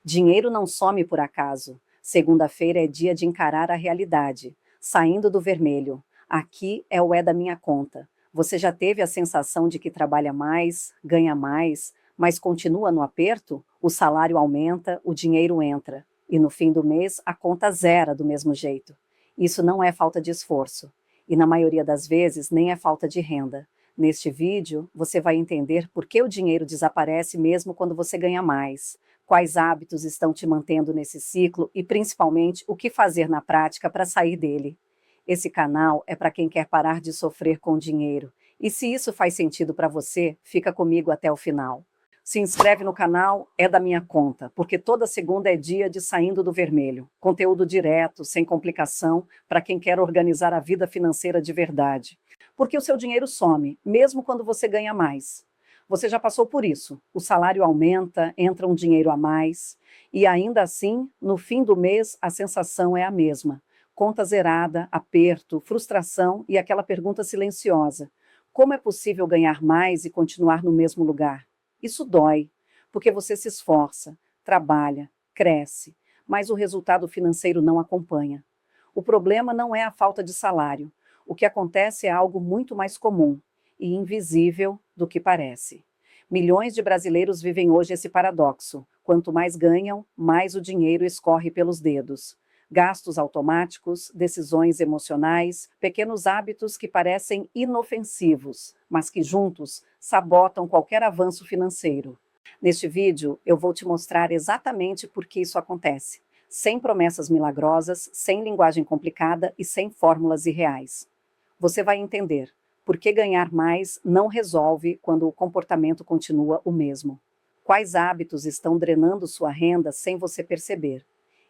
Dinheiro não some por acaso. Segunda-feira é dia de encarar a realidade. Saindo do vermelho. Aqui é o é da minha conta. Você já teve a sensação de que trabalha mais, ganha mais, mas continua no aperto? O salário aumenta, o dinheiro entra. E no fim do mês, a conta zera do mesmo jeito. Isso não é falta de esforço. E na maioria das vezes, nem é falta de renda. Neste vídeo, você vai entender por que o dinheiro desaparece mesmo quando você ganha mais, quais hábitos estão te mantendo nesse ciclo e, principalmente, o que fazer na prática para sair dele. Esse canal é para quem quer parar de sofrer com dinheiro. E se isso faz sentido para você, fica comigo até o final. Se inscreve no canal, é da minha conta, porque toda segunda é dia de Saindo do Vermelho. Conteúdo direto, sem complicação, para quem quer organizar a vida financeira de verdade. Porque o seu dinheiro some, mesmo quando você ganha mais. Você já passou por isso. O salário aumenta, entra um dinheiro a mais, e ainda assim, no fim do mês, a sensação é a mesma. Conta zerada, aperto, frustração e aquela pergunta silenciosa. Como é possível ganhar mais e continuar no mesmo lugar? Isso dói, porque você se esforça, trabalha, cresce, mas o resultado financeiro não acompanha. O problema não é a falta de salário. O que acontece é algo muito mais comum e invisível do que parece. Milhões de brasileiros vivem hoje esse paradoxo. Quanto mais ganham, mais o dinheiro escorre pelos dedos. Gastos automáticos, decisões emocionais, pequenos hábitos que parecem inofensivos, mas que juntos sabotam qualquer avanço financeiro. Neste vídeo, eu vou te mostrar exatamente por que isso acontece, sem promessas milagrosas, sem linguagem complicada e sem fórmulas irreais. Você vai entender por que ganhar mais não resolve quando o comportamento continua o mesmo. Quais hábitos estão drenando sua renda sem você perceber?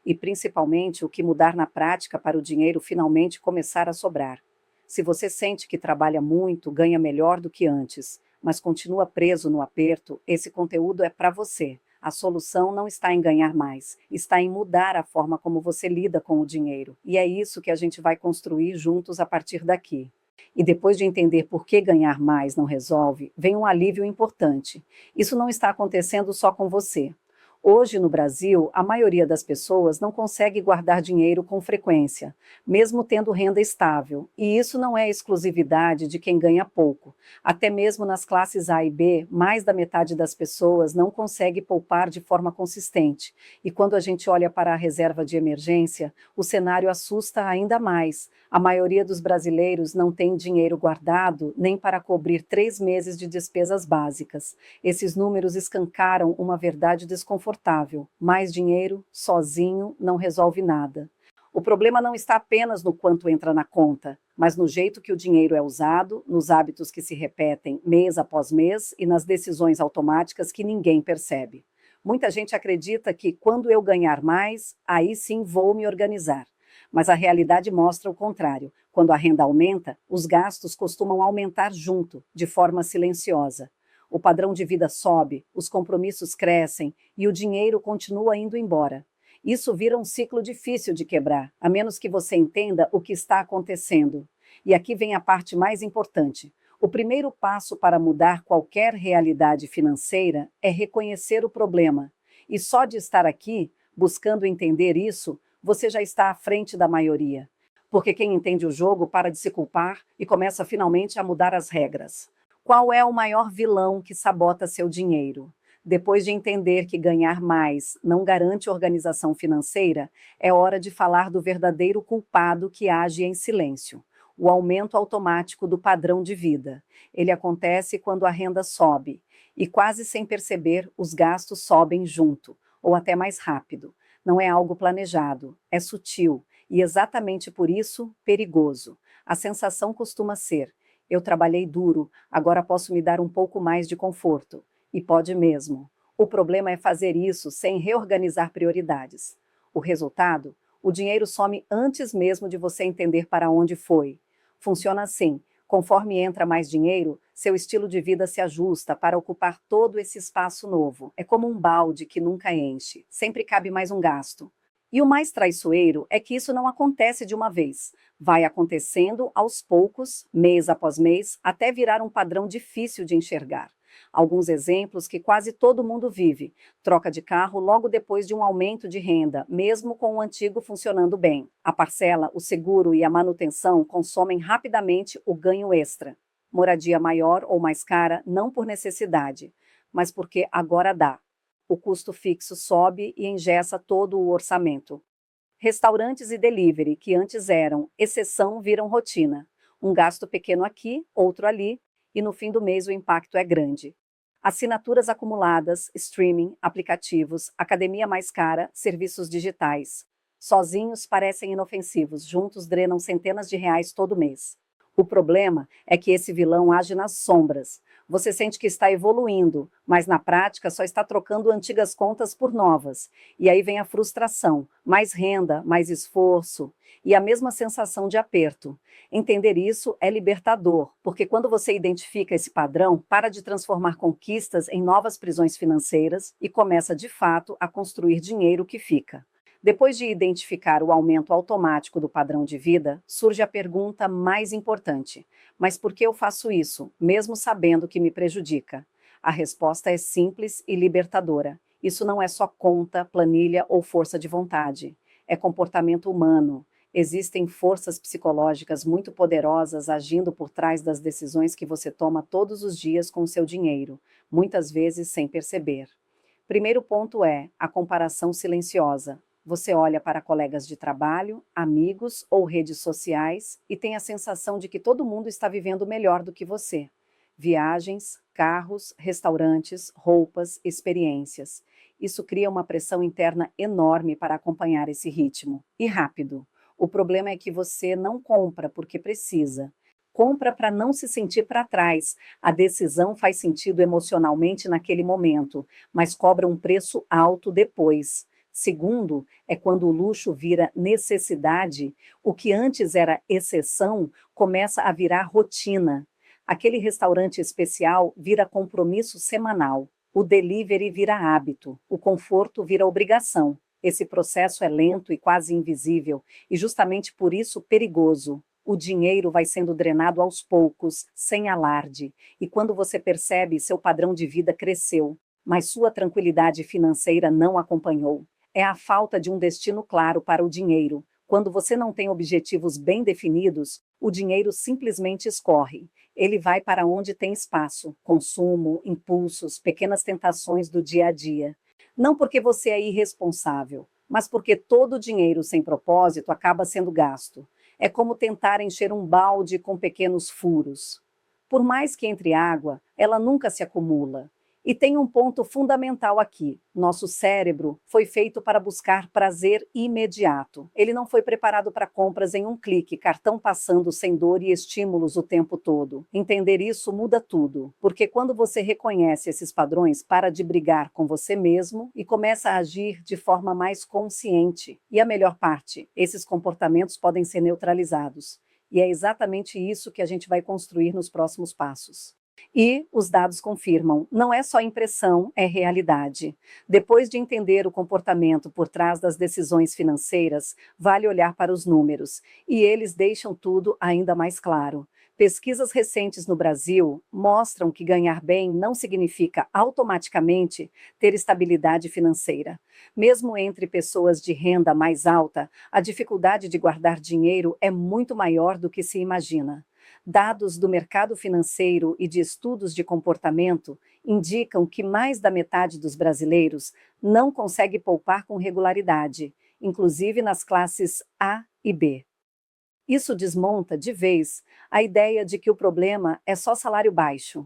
E, principalmente, o que mudar na prática para o dinheiro finalmente começar a sobrar. Se você sente que trabalha muito, ganha melhor do que antes, mas continua preso no aperto, esse conteúdo é para você. A solução não está em ganhar mais, está em mudar a forma como você lida com o dinheiro. E é isso que a gente vai construir juntos a partir daqui. E depois de entender por que ganhar mais não resolve, vem um alívio importante. Isso não está acontecendo só com você. Hoje, no Brasil, a maioria das pessoas não consegue guardar dinheiro com frequência, mesmo tendo renda estável. E isso não é exclusividade de quem ganha pouco. Até mesmo nas classes A e B, mais da metade das pessoas não consegue poupar de forma consistente. E quando a gente olha para a reserva de emergência, o cenário assusta ainda mais. A maioria dos brasileiros não tem dinheiro guardado nem para cobrir 3 meses de despesas básicas. Esses números escancaram uma verdade desconfortável. Mais dinheiro, sozinho, não resolve nada. O problema não está apenas no quanto entra na conta, mas no jeito que o dinheiro é usado, nos hábitos que se repetem mês após mês e nas decisões automáticas que ninguém percebe. Muita gente acredita que quando eu ganhar mais, aí sim vou me organizar. Mas a realidade mostra o contrário. Quando a renda aumenta, os gastos costumam aumentar junto, de forma silenciosa. O padrão de vida sobe, os compromissos crescem e o dinheiro continua indo embora. Isso vira um ciclo difícil de quebrar, a menos que você entenda o que está acontecendo. E aqui vem a parte mais importante. O primeiro passo para mudar qualquer realidade financeira é reconhecer o problema. E só de estar aqui, buscando entender isso, você já está à frente da maioria. Porque quem entende o jogo para de se culpar e começa finalmente a mudar as regras. Qual é o maior vilão que sabota seu dinheiro? Depois de entender que ganhar mais não garante organização financeira, é hora de falar do verdadeiro culpado que age em silêncio. O aumento automático do padrão de vida. Ele acontece quando a renda sobe, e quase sem perceber, os gastos sobem junto, ou até mais rápido. Não é algo planejado, é sutil, e exatamente por isso, perigoso. A sensação costuma ser: eu trabalhei duro, agora posso me dar um pouco mais de conforto. E pode mesmo. O problema é fazer isso sem reorganizar prioridades. O resultado? O dinheiro some antes mesmo de você entender para onde foi. Funciona assim: conforme entra mais dinheiro, seu estilo de vida se ajusta para ocupar todo esse espaço novo. É como um balde que nunca enche, sempre cabe mais um gasto. E o mais traiçoeiro é que isso não acontece de uma vez. Vai acontecendo aos poucos, mês após mês, até virar um padrão difícil de enxergar. Alguns exemplos que quase todo mundo vive: troca de carro logo depois de um aumento de renda, mesmo com o antigo funcionando bem. A parcela, o seguro e a manutenção consomem rapidamente o ganho extra. Moradia maior ou mais cara, não por necessidade, mas porque agora dá. O custo fixo sobe e engessa todo o orçamento. Restaurantes e delivery, que antes eram exceção, viram rotina. Um gasto pequeno aqui, outro ali, e no fim do mês o impacto é grande. Assinaturas acumuladas, streaming, aplicativos, academia mais cara, serviços digitais. Sozinhos parecem inofensivos, juntos drenam centenas de reais todo mês. O problema é que esse vilão age nas sombras. Você sente que está evoluindo, mas na prática só está trocando antigas contas por novas. E aí vem a frustração, mais renda, mais esforço e a mesma sensação de aperto. Entender isso é libertador, porque quando você identifica esse padrão, para de transformar conquistas em novas prisões financeiras e começa de fato a construir dinheiro que fica. Depois de identificar o aumento automático do padrão de vida, surge a pergunta mais importante: mas por que eu faço isso, mesmo sabendo que me prejudica? A resposta é simples e libertadora. Isso não é só conta, planilha ou força de vontade. É comportamento humano. Existem forças psicológicas muito poderosas agindo por trás das decisões que você toma todos os dias com o seu dinheiro, muitas vezes sem perceber. Primeiro ponto é a comparação silenciosa. Você olha para colegas de trabalho, amigos ou redes sociais e tem a sensação de que todo mundo está vivendo melhor do que você. Viagens, carros, restaurantes, roupas, experiências. Isso cria uma pressão interna enorme para acompanhar esse ritmo. E rápido. O problema é que você não compra porque precisa. Compra para não se sentir para trás. A decisão faz sentido emocionalmente naquele momento, mas cobra um preço alto depois. Segundo, é quando o luxo vira necessidade, o que antes era exceção começa a virar rotina. Aquele restaurante especial vira compromisso semanal. O delivery vira hábito. O conforto vira obrigação. Esse processo é lento e quase invisível, e justamente por isso perigoso. O dinheiro vai sendo drenado aos poucos, sem alarde, e quando você percebe, seu padrão de vida cresceu, mas sua tranquilidade financeira não acompanhou. É a falta de um destino claro para o dinheiro. Quando você não tem objetivos bem definidos, o dinheiro simplesmente escorre. Ele vai para onde tem espaço, consumo, impulsos, pequenas tentações do dia a dia. Não porque você é irresponsável, mas porque todo dinheiro sem propósito acaba sendo gasto. É como tentar encher um balde com pequenos furos. Por mais que entre água, ela nunca se acumula. E tem um ponto fundamental aqui: nosso cérebro foi feito para buscar prazer imediato. Ele não foi preparado para compras em um clique, cartão passando sem dor e estímulos o tempo todo. Entender isso muda tudo, porque quando você reconhece esses padrões, para de brigar com você mesmo e começa a agir de forma mais consciente. E a melhor parte: esses comportamentos podem ser neutralizados. E é exatamente isso que a gente vai construir nos próximos passos. E os dados confirmam, não é só impressão, é realidade. Depois de entender o comportamento por trás das decisões financeiras, vale olhar para os números, e eles deixam tudo ainda mais claro. Pesquisas recentes no Brasil mostram que ganhar bem não significa automaticamente ter estabilidade financeira. Mesmo entre pessoas de renda mais alta, a dificuldade de guardar dinheiro é muito maior do que se imagina. Dados do mercado financeiro e de estudos de comportamento indicam que mais da metade dos brasileiros não consegue poupar com regularidade, inclusive nas classes A e B. Isso desmonta de vez a ideia de que o problema é só salário baixo.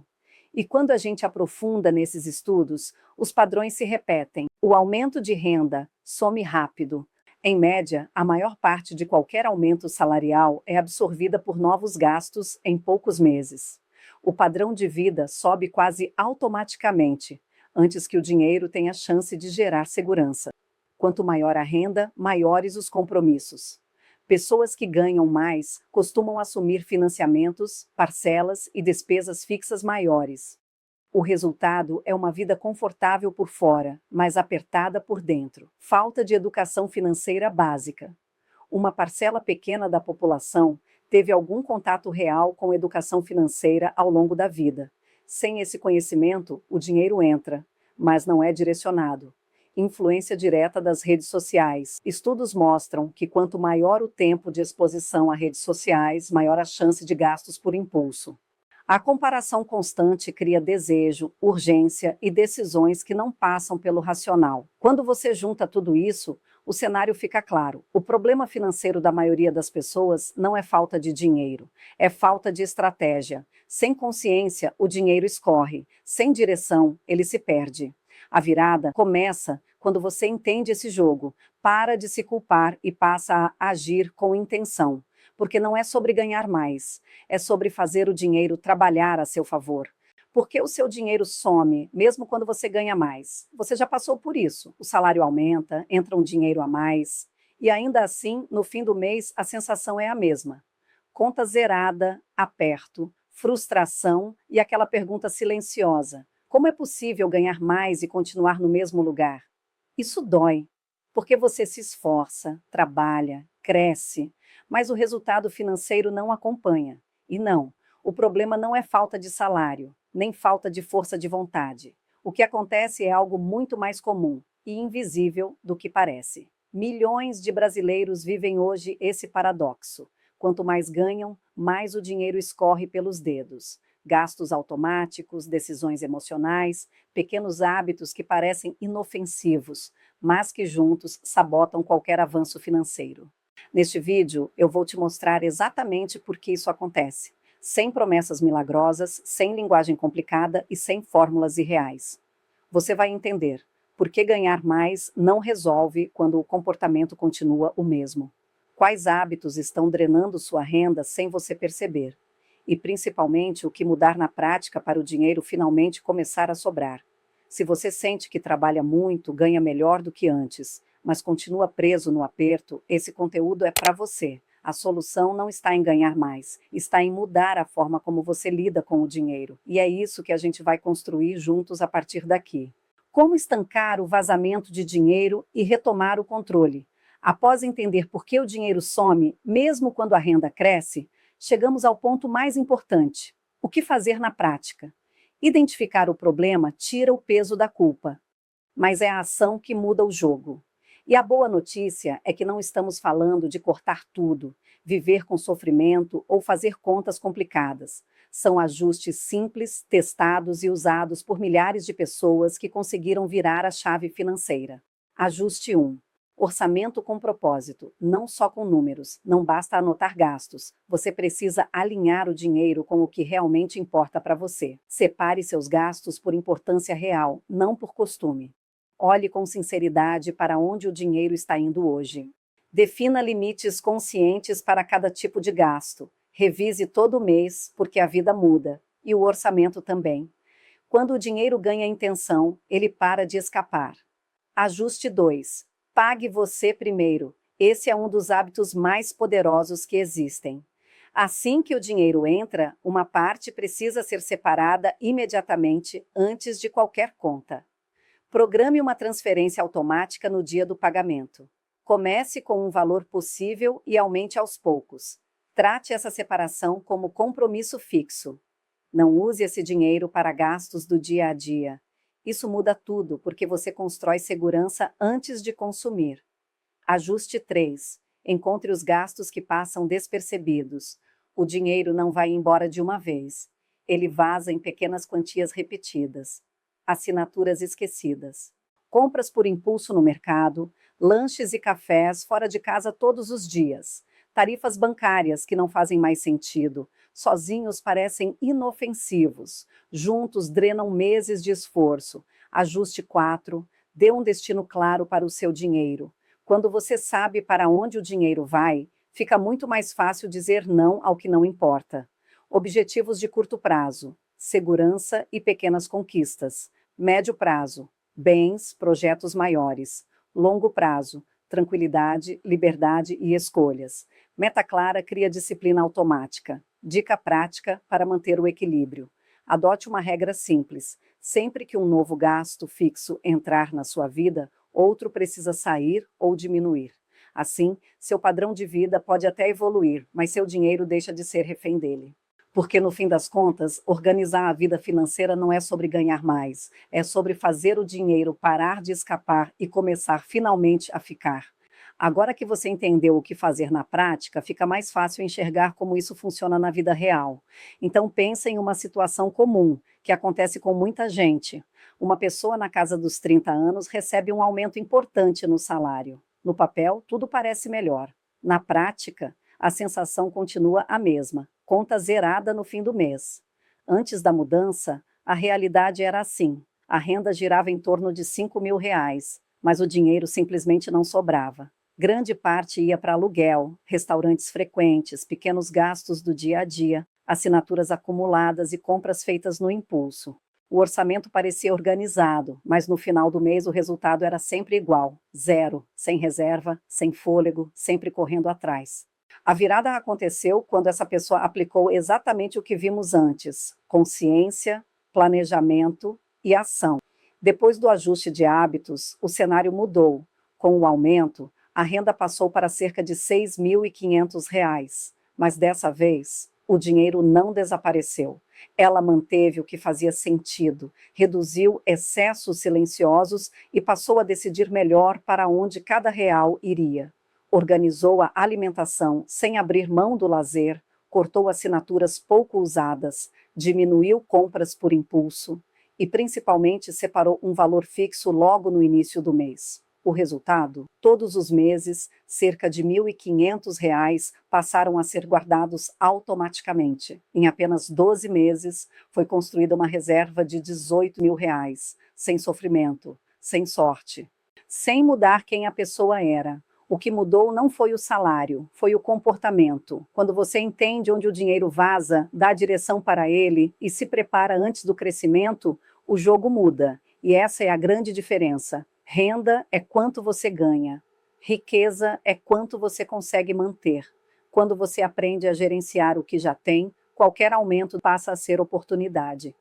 E quando a gente aprofunda nesses estudos, os padrões se repetem. O aumento de renda some rápido. Em média, a maior parte de qualquer aumento salarial é absorvida por novos gastos em poucos meses. O padrão de vida sobe quase automaticamente, antes que o dinheiro tenha chance de gerar segurança. Quanto maior a renda, maiores os compromissos. Pessoas que ganham mais costumam assumir financiamentos, parcelas e despesas fixas maiores. O resultado é uma vida confortável por fora, mas apertada por dentro. Falta de educação financeira básica. Uma parcela pequena da população teve algum contato real com educação financeira ao longo da vida. Sem esse conhecimento, o dinheiro entra, mas não é direcionado. Influência direta das redes sociais. Estudos mostram que quanto maior o tempo de exposição a redes sociais, maior a chance de gastos por impulso. A comparação constante cria desejo, urgência e decisões que não passam pelo racional. Quando você junta tudo isso, o cenário fica claro. O problema financeiro da maioria das pessoas não é falta de dinheiro, é falta de estratégia. Sem consciência, o dinheiro escorre. Sem direção, ele se perde. A virada começa quando você entende esse jogo, para de se culpar e passa a agir com intenção. Porque não é sobre ganhar mais, é sobre fazer o dinheiro trabalhar a seu favor. Porque o seu dinheiro some, mesmo quando você ganha mais. Você já passou por isso. O salário aumenta, entra um dinheiro a mais, e ainda assim, no fim do mês, a sensação é a mesma. Conta zerada, aperto, frustração e aquela pergunta silenciosa: como é possível ganhar mais e continuar no mesmo lugar? Isso dói, porque você se esforça, trabalha, cresce, mas o resultado financeiro não acompanha. E não, o problema não é falta de salário, nem falta de força de vontade. O que acontece é algo muito mais comum e invisível do que parece. Milhões de brasileiros vivem hoje esse paradoxo. Quanto mais ganham, mais o dinheiro escorre pelos dedos. Gastos automáticos, decisões emocionais, pequenos hábitos que parecem inofensivos, mas que juntos sabotam qualquer avanço financeiro. Neste vídeo, eu vou te mostrar exatamente por que isso acontece, sem promessas milagrosas, sem linguagem complicada e sem fórmulas irreais. Você vai entender por que ganhar mais não resolve quando o comportamento continua o mesmo. Quais hábitos estão drenando sua renda sem você perceber? E, principalmente, o que mudar na prática para o dinheiro finalmente começar a sobrar. Se você sente que trabalha muito, ganha melhor do que antes, mas continua preso no aperto, esse conteúdo é para você. A solução não está em ganhar mais, está em mudar a forma como você lida com o dinheiro. E é isso que a gente vai construir juntos a partir daqui. Como estancar o vazamento de dinheiro e retomar o controle? Após entender por que o dinheiro some, mesmo quando a renda cresce, chegamos ao ponto mais importante: o que fazer na prática? Identificar o problema tira o peso da culpa, mas é a ação que muda o jogo. E a boa notícia é que não estamos falando de cortar tudo, viver com sofrimento ou fazer contas complicadas. São ajustes simples, testados e usados por milhares de pessoas que conseguiram virar a chave financeira. Ajuste 1. Orçamento com propósito, não só com números. Não basta anotar gastos. Você precisa alinhar o dinheiro com o que realmente importa para você. Separe seus gastos por importância real, não por costume. Olhe com sinceridade para onde o dinheiro está indo hoje. Defina limites conscientes para cada tipo de gasto. Revise todo mês, porque a vida muda. E o orçamento também. Quando o dinheiro ganha intenção, ele para de escapar. Ajuste 2. Pague você primeiro. Esse é um dos hábitos mais poderosos que existem. Assim que o dinheiro entra, uma parte precisa ser separada imediatamente antes de qualquer conta. Programe uma transferência automática no dia do pagamento. Comece com um valor possível e aumente aos poucos. Trate essa separação como compromisso fixo. Não use esse dinheiro para gastos do dia a dia. Isso muda tudo, porque você constrói segurança antes de consumir. Ajuste 3. Encontre os gastos que passam despercebidos. O dinheiro não vai embora de uma vez. Ele vaza em pequenas quantias repetidas. Assinaturas esquecidas. Compras por impulso no mercado, lanches e cafés fora de casa todos os dias. Tarifas bancárias que não fazem mais sentido. Sozinhos parecem inofensivos. Juntos drenam meses de esforço. Ajuste 4. Dê um destino claro para o seu dinheiro. Quando você sabe para onde o dinheiro vai, fica muito mais fácil dizer não ao que não importa. Objetivos de curto prazo: segurança e pequenas conquistas. Médio prazo: bens, projetos maiores. Longo prazo: tranquilidade, liberdade e escolhas. Meta clara cria disciplina automática. Dica prática para manter o equilíbrio: adote uma regra simples. Sempre que um novo gasto fixo entrar na sua vida, outro precisa sair ou diminuir. Assim, seu padrão de vida pode até evoluir, mas seu dinheiro deixa de ser refém dele. Porque, no fim das contas, organizar a vida financeira não é sobre ganhar mais, é sobre fazer o dinheiro parar de escapar e começar finalmente a ficar. Agora que você entendeu o que fazer na prática, fica mais fácil enxergar como isso funciona na vida real. Então pense em uma situação comum, que acontece com muita gente. Uma pessoa na casa dos 30 anos recebe um aumento importante no salário. No papel, tudo parece melhor. Na prática, a sensação continua a mesma, conta zerada no fim do mês. Antes da mudança, a realidade era assim: a renda girava em torno de R$ 5.000, mas o dinheiro simplesmente não sobrava. Grande parte ia para aluguel, restaurantes frequentes, pequenos gastos do dia a dia, assinaturas acumuladas e compras feitas no impulso. O orçamento parecia organizado, mas no final do mês o resultado era sempre igual: zero, sem reserva, sem fôlego, sempre correndo atrás. A virada aconteceu quando essa pessoa aplicou exatamente o que vimos antes: consciência, planejamento e ação. Depois do ajuste de hábitos, o cenário mudou. Com o aumento, a renda passou para cerca de R$ 6.500, mas dessa vez, o dinheiro não desapareceu. Ela manteve o que fazia sentido, reduziu excessos silenciosos e passou a decidir melhor para onde cada real iria. Organizou a alimentação sem abrir mão do lazer, cortou assinaturas pouco usadas, diminuiu compras por impulso e, principalmente, separou um valor fixo logo no início do mês. O resultado? Todos os meses, cerca de R$ 1.500 passaram a ser guardados automaticamente. Em apenas 12 meses, foi construída uma reserva de R$ 18.000, sem sofrimento, sem sorte, sem mudar quem a pessoa era. O que mudou não foi o salário, foi o comportamento. Quando você entende onde o dinheiro vaza, dá direção para ele e se prepara antes do crescimento, o jogo muda. E essa é a grande diferença. Renda é quanto você ganha. Riqueza é quanto você consegue manter. Quando você aprende a gerenciar o que já tem, qualquer aumento passa a ser oportunidade.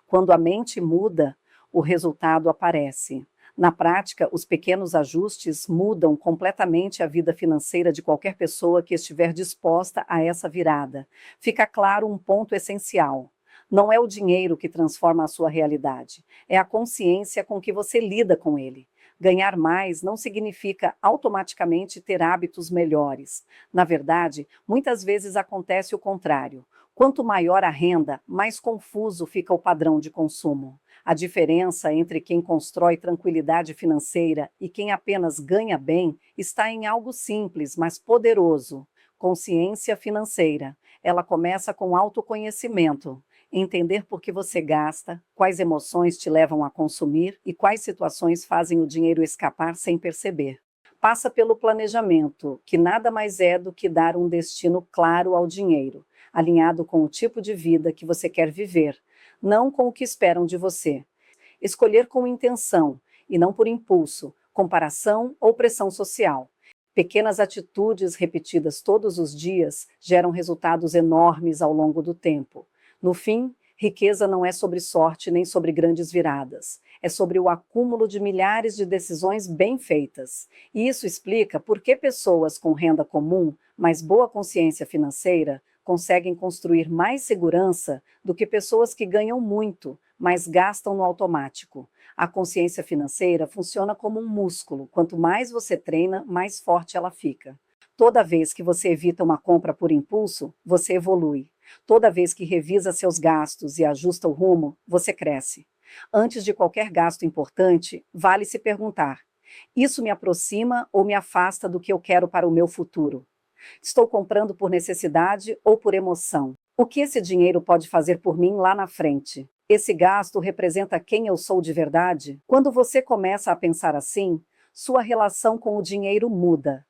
Quando a mente muda, o resultado aparece. Na prática, os pequenos ajustes mudam completamente a vida financeira de qualquer pessoa que estiver disposta a essa virada. Fica claro um ponto essencial: não é o dinheiro que transforma a sua realidade, é a consciência com que você lida com ele. Ganhar mais não significa automaticamente ter hábitos melhores. Na verdade, muitas vezes acontece o contrário. Quanto maior a renda, mais confuso fica o padrão de consumo. A diferença entre quem constrói tranquilidade financeira e quem apenas ganha bem está em algo simples, mas poderoso: consciência financeira. Ela começa com autoconhecimento. Entender por que você gasta, quais emoções te levam a consumir e quais situações fazem o dinheiro escapar sem perceber. Passa pelo planejamento, que nada mais é do que dar um destino claro ao dinheiro, alinhado com o tipo de vida que você quer viver, não com o que esperam de você. Escolher com intenção e não por impulso, comparação ou pressão social. Pequenas atitudes repetidas todos os dias geram resultados enormes ao longo do tempo. No fim, riqueza não é sobre sorte nem sobre grandes viradas. É sobre o acúmulo de milhares de decisões bem feitas. E isso explica por que pessoas com renda comum, mas boa consciência financeira, conseguem construir mais segurança do que pessoas que ganham muito, mas gastam no automático. A consciência financeira funciona como um músculo. Quanto mais você treina, mais forte ela fica. Toda vez que você evita uma compra por impulso, você evolui. Toda vez que revisa seus gastos e ajusta o rumo, você cresce. Antes de qualquer gasto importante, vale se perguntar: isso me aproxima ou me afasta do que eu quero para o meu futuro? Estou comprando por necessidade ou por emoção? O que esse dinheiro pode fazer por mim lá na frente? Esse gasto representa quem eu sou de verdade? Quando você começa a pensar assim, sua relação com o dinheiro muda.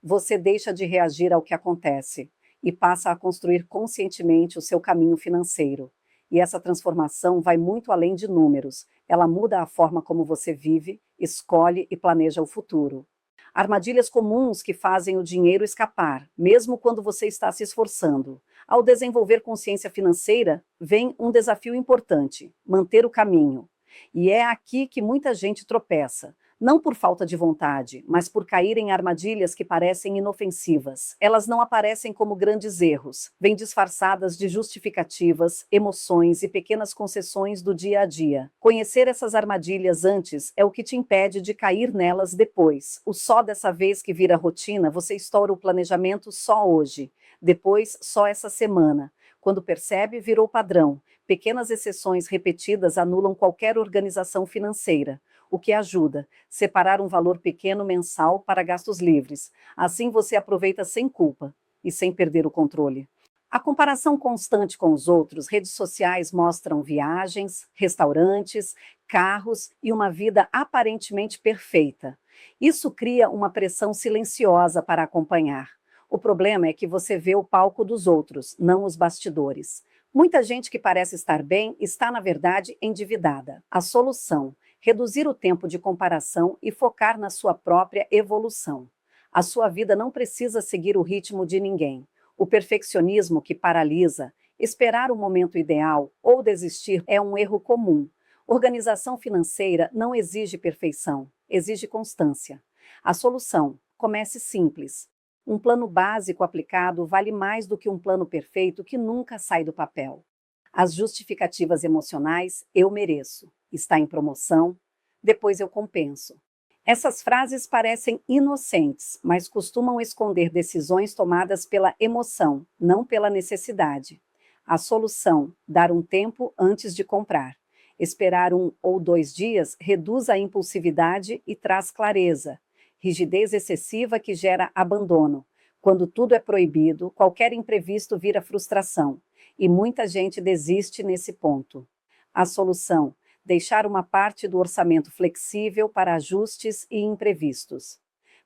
Você deixa de reagir ao que acontece e passa a construir conscientemente o seu caminho financeiro. E essa transformação vai muito além de números. Ela muda a forma como você vive, escolhe e planeja o futuro. Armadilhas comuns que fazem o dinheiro escapar, mesmo quando você está se esforçando. Ao desenvolver consciência financeira, vem um desafio importante: manter o caminho. E é aqui que muita gente tropeça. Não por falta de vontade, mas por cair em armadilhas que parecem inofensivas. Elas não aparecem como grandes erros, vêm disfarçadas de justificativas, emoções e pequenas concessões do dia a dia. Conhecer essas armadilhas antes é o que te impede de cair nelas depois. O só dessa vez que vira rotina, você estoura o planejamento só hoje, depois só essa semana. Quando percebe, virou padrão. Pequenas exceções repetidas anulam qualquer organização financeira. O que ajuda? Separar um valor pequeno mensal para gastos livres. Assim você aproveita sem culpa e sem perder o controle. A comparação constante com os outros, redes sociais mostram viagens, restaurantes, carros e uma vida aparentemente perfeita. Isso cria uma pressão silenciosa para acompanhar. O problema é que você vê o palco dos outros, não os bastidores. Muita gente que parece estar bem está, na verdade, endividada. A solução: reduzir o tempo de comparação e focar na sua própria evolução. A sua vida não precisa seguir o ritmo de ninguém. O perfeccionismo que paralisa, esperar o momento ideal ou desistir é um erro comum. Organização financeira não exige perfeição, exige constância. A solução: comece simples. Um plano básico aplicado vale mais do que um plano perfeito que nunca sai do papel. As justificativas emocionais: eu mereço, está em promoção, depois eu compenso. Essas frases parecem inocentes, mas costumam esconder decisões tomadas pela emoção, não pela necessidade. A solução: dar um tempo antes de comprar. Esperar 1 ou 2 dias reduz a impulsividade e traz clareza. Rigidez excessiva que gera abandono. Quando tudo é proibido, qualquer imprevisto vira frustração. E muita gente desiste nesse ponto. A solução: deixar uma parte do orçamento flexível para ajustes e imprevistos.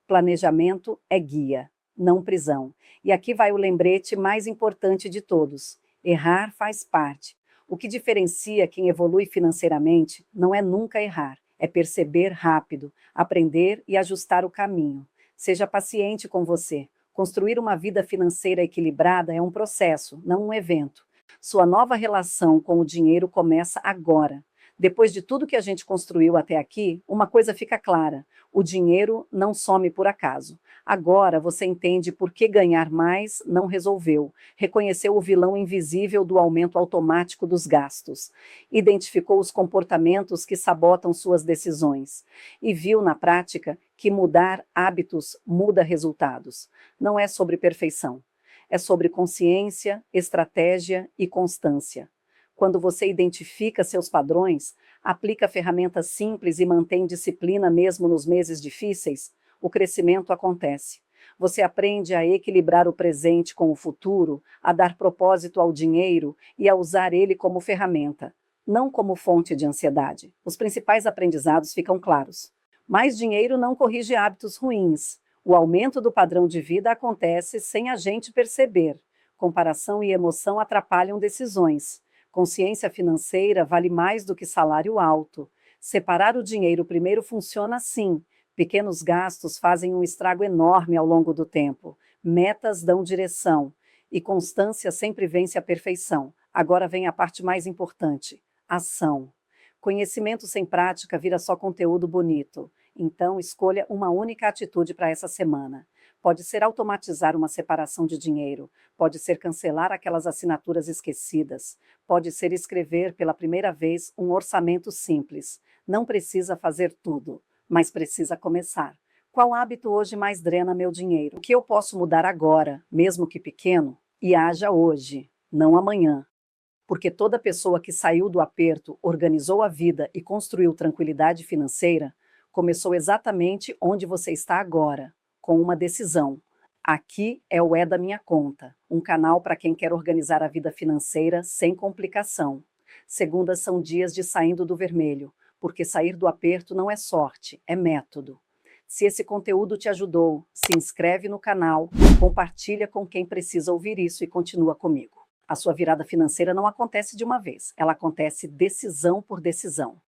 Planejamento é guia, não prisão. E aqui vai o lembrete mais importante de todos: errar faz parte. O que diferencia quem evolui financeiramente não é nunca errar, é perceber rápido, aprender e ajustar o caminho. Seja paciente com você. Construir uma vida financeira equilibrada é um processo, não um evento. Sua nova relação com o dinheiro começa agora. Depois de tudo que a gente construiu até aqui, uma coisa fica clara: o dinheiro não some por acaso. Agora você entende por que ganhar mais não resolveu, reconheceu o vilão invisível do aumento automático dos gastos, identificou os comportamentos que sabotam suas decisões e viu na prática que mudar hábitos muda resultados. Não é sobre perfeição, é sobre consciência, estratégia e constância. Quando você identifica seus padrões, aplica ferramentas simples e mantém disciplina mesmo nos meses difíceis, o crescimento acontece. Você aprende a equilibrar o presente com o futuro, a dar propósito ao dinheiro e a usar ele como ferramenta, não como fonte de ansiedade. Os principais aprendizados ficam claros. Mais dinheiro não corrige hábitos ruins. O aumento do padrão de vida acontece sem a gente perceber. Comparação e emoção atrapalham decisões. Consciência financeira vale mais do que salário alto. Separar o dinheiro primeiro funciona assim. Pequenos gastos fazem um estrago enorme ao longo do tempo. Metas dão direção. E constância sempre vence a perfeição. Agora vem a parte mais importante: ação. Conhecimento sem prática vira só conteúdo bonito. Então, escolha uma única atitude para essa semana. Pode ser automatizar uma separação de dinheiro, pode ser cancelar aquelas assinaturas esquecidas, pode ser escrever pela primeira vez um orçamento simples. Não precisa fazer tudo, mas precisa começar. Qual hábito hoje mais drena meu dinheiro? O que eu posso mudar agora, mesmo que pequeno? E haja hoje, não amanhã. Porque toda pessoa que saiu do aperto, organizou a vida e construiu tranquilidade financeira, começou exatamente onde você está agora, com uma decisão. Aqui é o É da Minha Conta, um canal para quem quer organizar a vida financeira sem complicação. Segundas são dias de saindo do vermelho, porque sair do aperto não é sorte, é método. Se esse conteúdo te ajudou, se inscreve no canal, compartilha com quem precisa ouvir isso e continua comigo. A sua virada financeira não acontece de uma vez, ela acontece decisão por decisão.